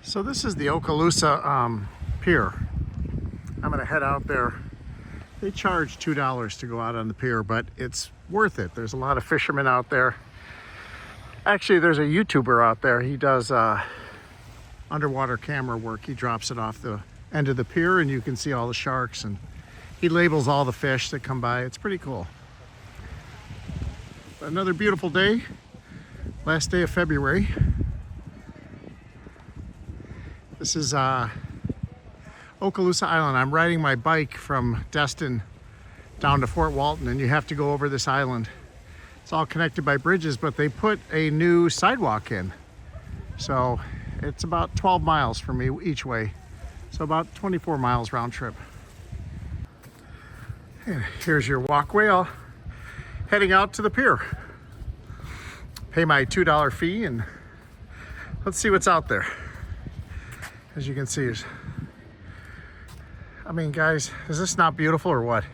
So this is the Okaloosa Pier. I'm gonna head out there. They charge $2 to go out on the pier, but it's worth it. There's a lot of fishermen out there. Actually, there's a YouTuber out there. He does underwater camera work. He drops it off the end of the pier and you can see all the sharks, and he labels all the fish that come by. It's pretty cool. Another beautiful day. Last day of February. This is Okaloosa Island. I'm riding my bike from Destin down to Fort Walton, and you have to go over this island. It's all connected by bridges, but they put a new sidewalk in. So it's about 12 miles for me each way. So about 24 miles round trip. And here's your walkway, heading out to the pier. Pay my $2 fee and let's see what's out there. As you can see, I mean, guys, is this not beautiful or what?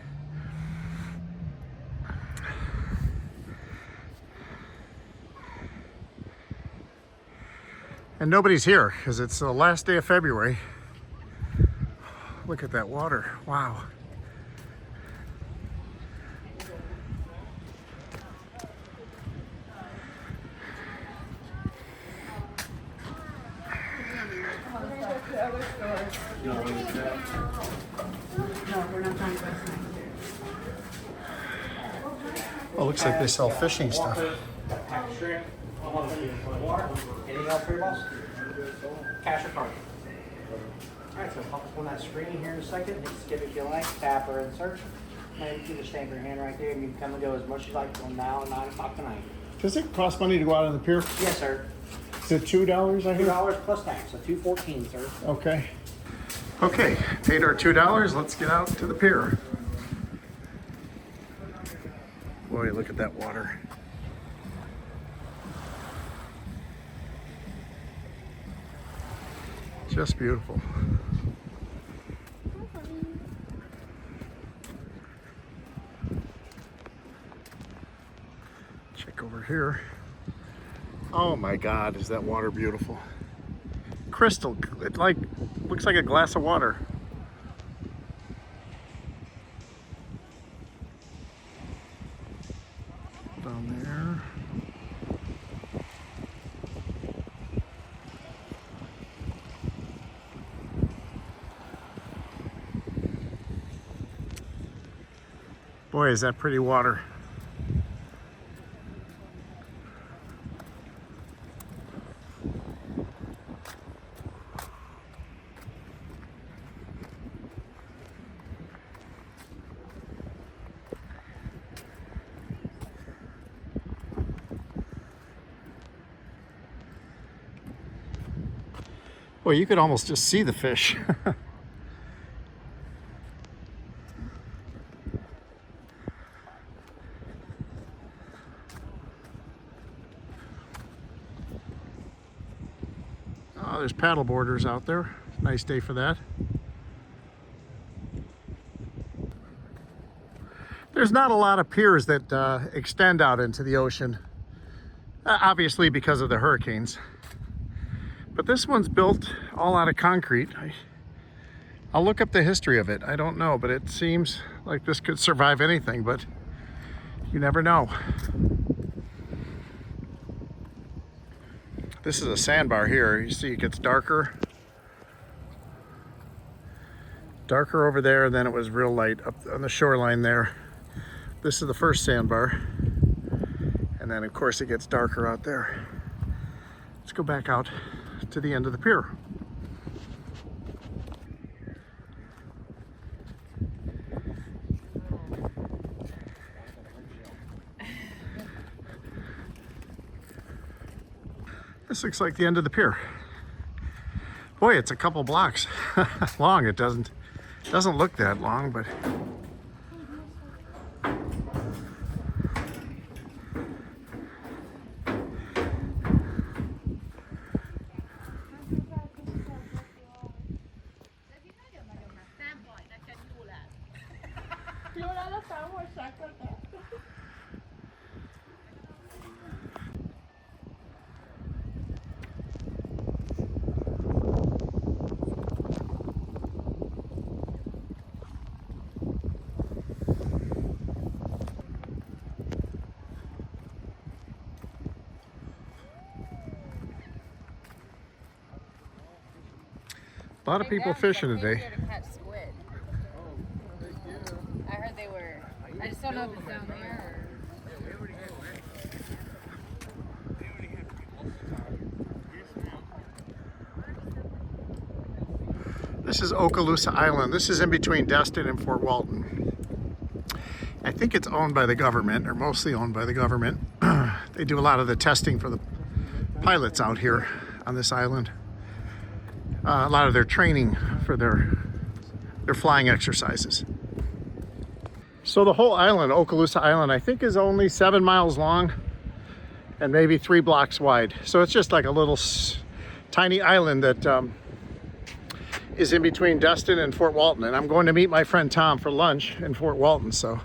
And nobody's here because it's the last day of February. Look at that water. Wow. Oh, looks like they sell fishing stuff. Anything else for your boss? Cash or card? Alright, so pop up on that screen here in a second. Just skip if you like, tap or insert. And you just stamp your hand right there and you can come and go as much as you like from now and 9 o'clock tonight. Does it cost money to go out on the pier? Yes, sir. Is it $2 I hear? $2 plus tax, so $2.14, sir. Okay. Okay, paid our $2. Let's get out to the pier. Boy, look at that water. Just beautiful. Check over here. Oh my God, is that water beautiful? Crystal, it looks like a glass of water. Down there. Boy, is that pretty water. Boy, you could almost just see the fish. Oh, there's paddle boarders out there. Nice day for that. There's not a lot of piers that extend out into the ocean, obviously because of the hurricanes. But this one's built all out of concrete. I'll look up the history of it. I don't know, but it seems like this could survive anything, but you never know. This is a sandbar here. You see it gets darker. Darker over there, and then it was real light up on the shoreline there. This is the first sandbar. And then of course it gets darker out there. Let's go back out to the end of the pier. This looks like the end of the pier. Boy, it's a couple blocks long. It doesn't look that long, but A lot of people fishing today. To catch squid. I heard they were. I just don't know if it's down there. This is Okaloosa Island. This is in between Destin and Fort Walton. I think it's owned by the government, or mostly owned by the government. They do a lot of the testing for the pilots out here on this island. A lot of their training for their flying exercises. So the whole island, Okaloosa Island, I think is only 7 miles long and maybe 3 blocks wide. So it's just like a little tiny island that is in between Destin and Fort Walton. And I'm going to meet my friend Tom for lunch in Fort Walton. So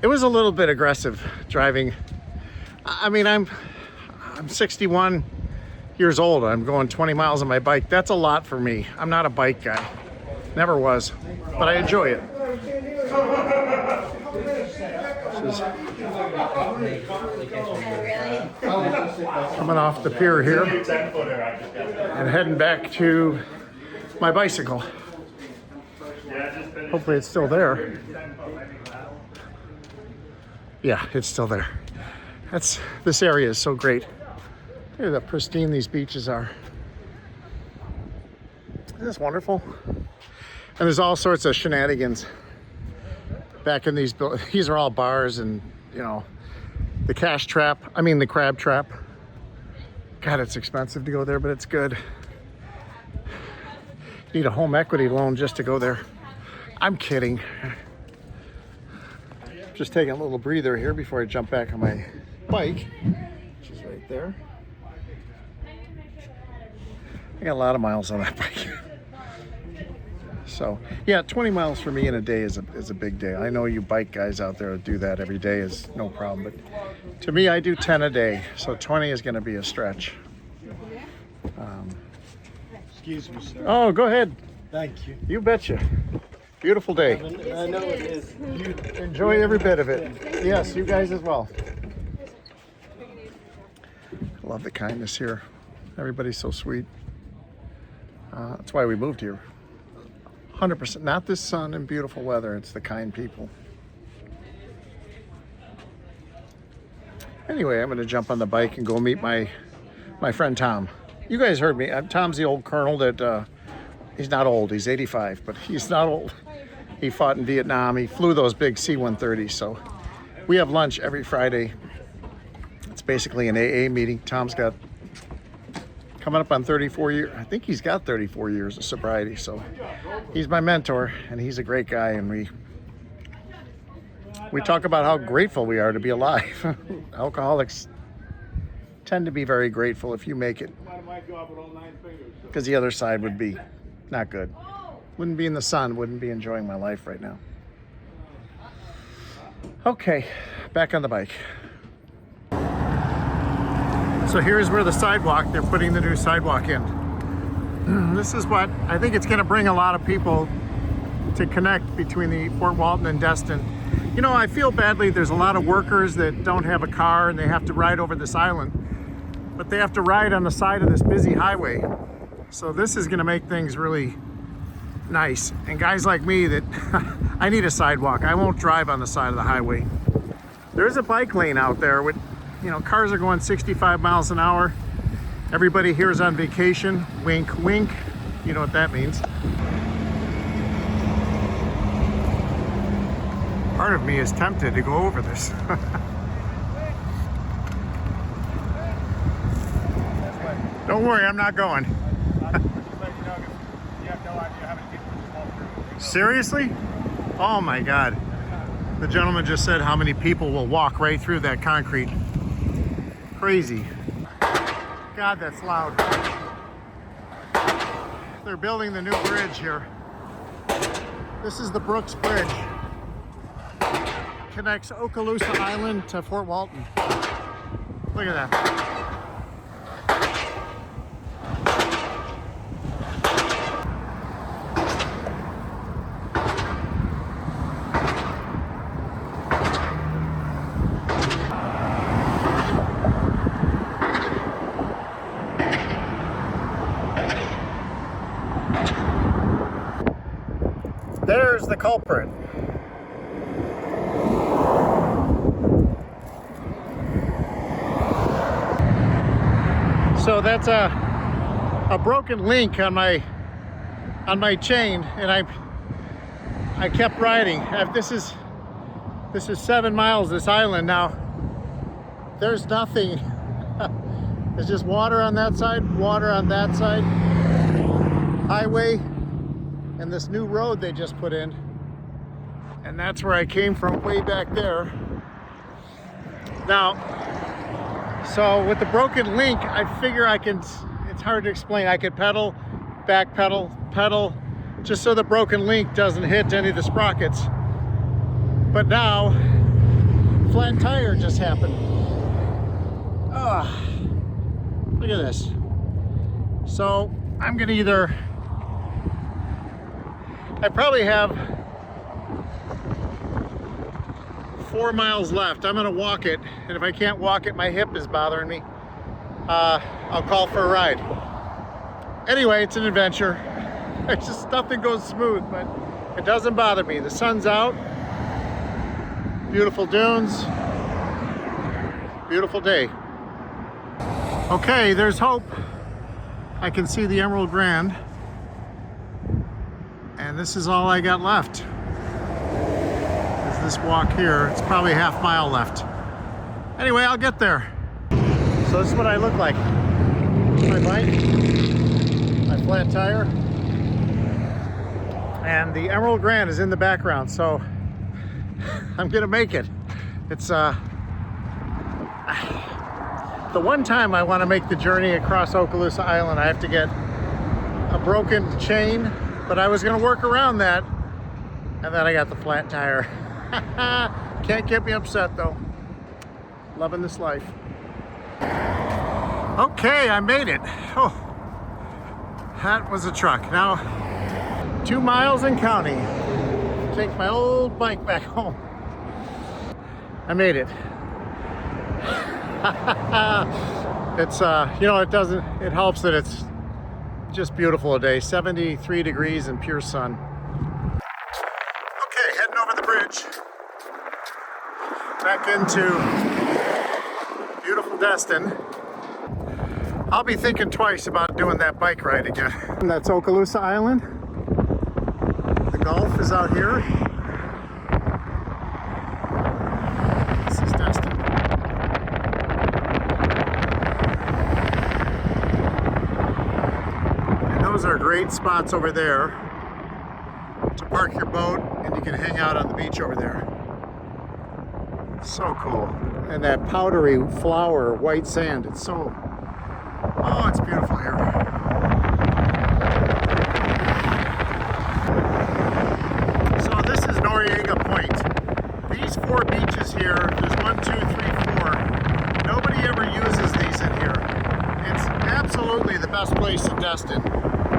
it was a little bit aggressive driving. I mean, I'm 61 years old. I'm going 20 miles on my bike. That's a lot for me. I'm not a bike guy. Never was, but I enjoy it. Coming off the pier here and heading back to my bicycle. Hopefully it's still there. Yeah, it's still there. This area is so great. Look at how pristine these beaches are. Isn't this wonderful? And there's all sorts of shenanigans back in these are all bars and, you know, the the crab trap. God, it's expensive to go there, but it's good. You need a home equity loan just to go there. I'm kidding. Just taking a little breather here before I jump back on my bike, which is right there. I got a lot of miles on that bike. So yeah, 20 miles for me in a day is a big day. I know you bike guys out there who do that every day is no problem, but to me, I do 10 a day, so 20 is going to be a stretch. Excuse me, sir. Oh, go ahead. Thank you. You betcha. Beautiful day. I know it is. You enjoy every bit of it. Yes, you guys as well. I love the kindness here. Everybody's so sweet. That's why we moved here. 100%. Not the sun and beautiful weather. It's the kind people. Anyway, I'm going to jump on the bike and go meet my friend Tom. You guys heard me. Tom's the old colonel that, he's not old. He's 85, but he's not old. He fought in Vietnam. He flew those big C-130s. So we have lunch every Friday. It's basically an AA meeting. Tom's got coming up on 34 years. I think he's got 34 years of sobriety. So he's my mentor, and he's a great guy. And we talk about how grateful we are to be alive. Alcoholics tend to be very grateful if you make it, because the other side would be not good. Wouldn't be in the sun, wouldn't be enjoying my life right now. Okay, back on the bike. So here's where the sidewalk, they're putting the new sidewalk in. This is what, I think it's gonna bring a lot of people to connect between the Fort Walton and Destin. You know, I feel badly, there's a lot of workers that don't have a car and they have to ride over this island, but they have to ride on the side of this busy highway. So this is gonna make things really nice. And guys like me that, I need a sidewalk. I won't drive on the side of the highway. There's a bike lane out there with, you know, cars are going 65 miles an hour. Everybody here is on vacation. Wink, wink. You know what that means. Part of me is tempted to go over this. Don't worry, I'm not going. Seriously? Oh my God. The gentleman just said how many people will walk right through that concrete. Crazy. God, that's loud. They're building the new bridge here. This is the Brooks Bridge. Connects Okaloosa Island to Fort Walton. Look at that. there's the culprit. So that's a broken link on my chain, and I kept riding. This is 7 miles, this island. Now there's nothing. There's just water on that side, water on that side, highway, and this new road they just put in. And that's where I came from, way back there. Now, so with the broken link, I figure I can, it's hard to explain. I could pedal, back pedal, pedal, just so the broken link doesn't hit any of the sprockets. But now, flat tire just happened. Ah, look at this. So I'm gonna either, I probably have 4 miles left. I'm gonna walk it, and if I can't walk it, my hip is bothering me. I'll call for a ride. Anyway, it's an adventure. It's just nothing goes smooth, but it doesn't bother me. The sun's out, beautiful dunes, beautiful day. Okay, there's hope. I can see the Emerald Grand, and this is all I got left. Is this walk here. It's probably a half mile left. Anyway, I'll get there. So this is what I look like. My bike, my flat tire, and the Emerald Grand is in the background, so I'm gonna make it. It's the one time I want to make the journey across Okaloosa Island, I have to get a broken chain, but I was gonna work around that, and then I got the flat tire. Can't get me upset though. Loving this life. Okay, I made it. Oh, that was a truck. Now, 2 miles and counting. Take my old bike back home. I made it. It's you know, it helps that it's just beautiful today. 73 degrees and pure sun. Okay, heading over the bridge back into beautiful Destin. I'll be thinking twice about doing that bike ride again. And that's Okaloosa Island. The Gulf is out here. This is Destin. And those are great spots over there to park your boat, and you can hang out on the beach over there. So cool. And that powdery flour, white sand, it's so, oh, it's beautiful here. So this is Noriega Point. These 4 beaches here, there's 1, 2, 3, 4. Nobody ever uses these in here. It's absolutely the best place in Destin,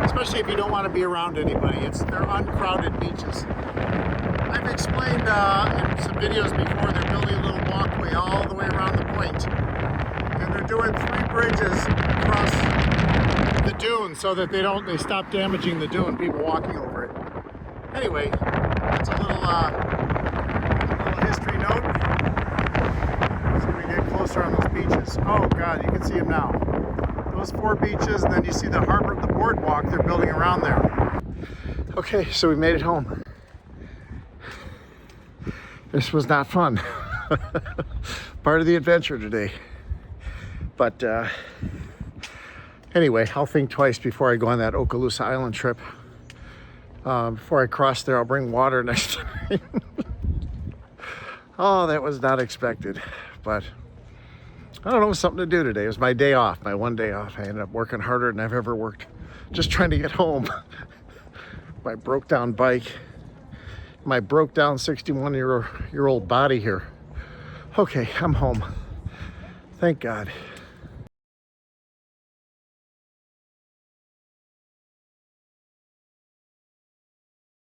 especially if you don't want to be around anybody. They're uncrowded beaches. I've explained in some videos before, they're building a little walkway all the way around the point. And they're doing 3 bridges across the dune so that they stop damaging the dune, people walking over it. Anyway, that's a little history note. So we get closer on those beaches. Oh God, you can see them now. Those 4 beaches, and then you see the harbor, the boardwalk they're building around there. Okay, so we made it home. This was not fun. Part of the adventure today. But anyway, I'll think twice before I go on that Okaloosa Island trip. Before I cross there, I'll bring water next time. Oh, that was not expected. But I don't know, it was something to do today. It was my day off, my one day off. I ended up working harder than I've ever worked. Just trying to get home. My broke down bike. My broke down 61-year-old body here. Okay, I'm home. Thank God.